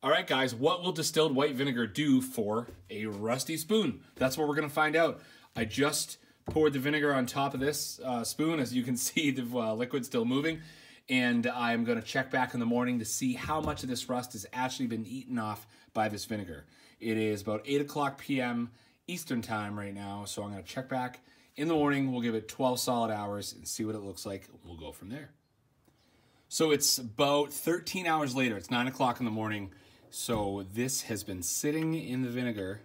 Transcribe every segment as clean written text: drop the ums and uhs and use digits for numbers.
All right, guys, what will distilled white vinegar do for a rusty spoon? That's what we're going to find out. I just poured the vinegar on top of this spoon. As you can see, the liquid's still moving. And I'm going to check back in the morning to see how much of this rust has actually been eaten off by this vinegar. It is about 8 o'clock p.m. Eastern time right now, so I'm going to check back in the morning. We'll give it 12 solid hours and see what it looks like. We'll go from there. So it's about 13 hours later. It's 9 o'clock in the morning. So this has been sitting in the vinegar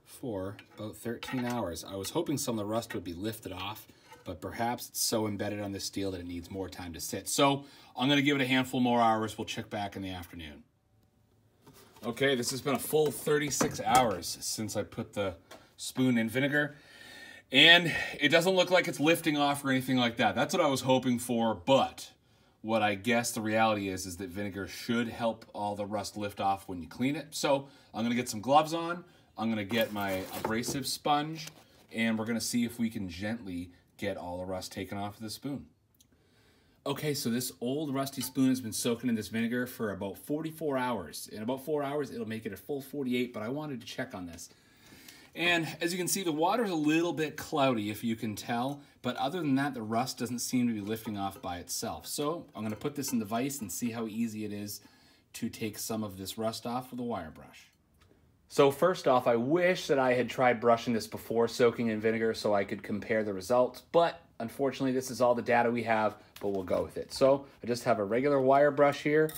for about 13 hours. I was hoping some of the rust would be lifted off, but perhaps it's so embedded on this steel that it needs more time to sit. So I'm going to give it a handful more hours. We'll check back in the afternoon. Okay, this has been a full 36 hours since I put the spoon in vinegar. And it doesn't look like it's lifting off or anything like that. That's what I was hoping for, but what I guess the reality is that vinegar should help all the rust lift off when you clean it. So I'm gonna get some gloves on, I'm gonna get my abrasive sponge, and we're gonna see if we can gently get all the rust taken off of the spoon. Okay, so this old rusty spoon has been soaking in this vinegar for about 44 hours. In about 4 hours, it'll make it a full 48, but I wanted to check on this. And as you can see, the water's a little bit cloudy, if you can tell, but other than that, the rust doesn't seem to be lifting off by itself. So I'm going to put this in the vise and see how easy it is to take some of this rust off with a wire brush. So first off, I wish that I had tried brushing this before soaking in vinegar so I could compare the results, but unfortunately this is all the data we have, but we'll go with it. So I just have a regular wire brush here.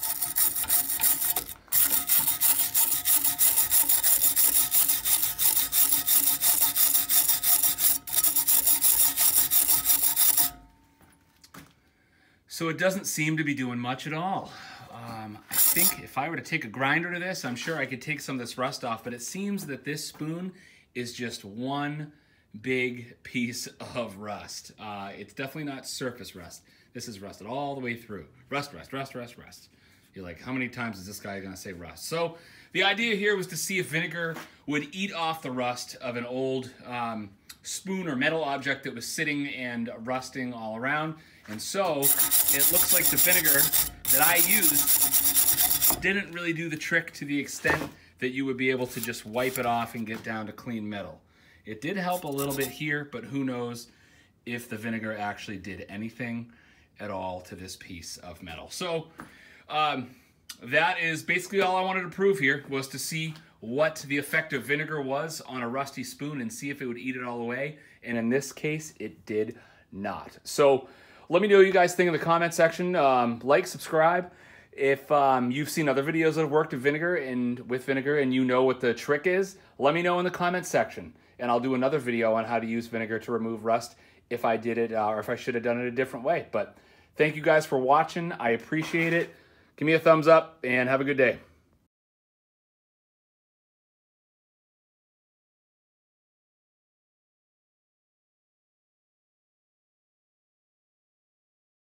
So it doesn't seem to be doing much at all. I think if I were to take a grinder to this, I'm sure I could take some of this rust off, but it seems that this spoon is just one big piece of rust. It's definitely not surface rust. This is rusted all the way through. Rust, rust, rust, rust, rust. You're like, how many times is this guy gonna say rust? So the idea here was to see if vinegar would eat off the rust of an old spoon or metal object that was sitting and rusting all around. And so it looks like the vinegar that I used didn't really do the trick to the extent that you would be able to just wipe it off and get down to clean metal. It did help a little bit here, but who knows if the vinegar actually did anything at all to this piece of metal. So that is basically all I wanted to prove here, was to see what the effect of vinegar was on a rusty spoon and see if it would eat it all away. And in this case, it did not. So let me know what you guys think in the comment section. Like, subscribe. If you've seen other videos that have worked with vinegar and you know what the trick is, let me know in the comment section. And I'll do another video on how to use vinegar to remove rust if I did it or if I should have done it a different way. But thank you guys for watching. I appreciate it. Give me a thumbs up and have a good day.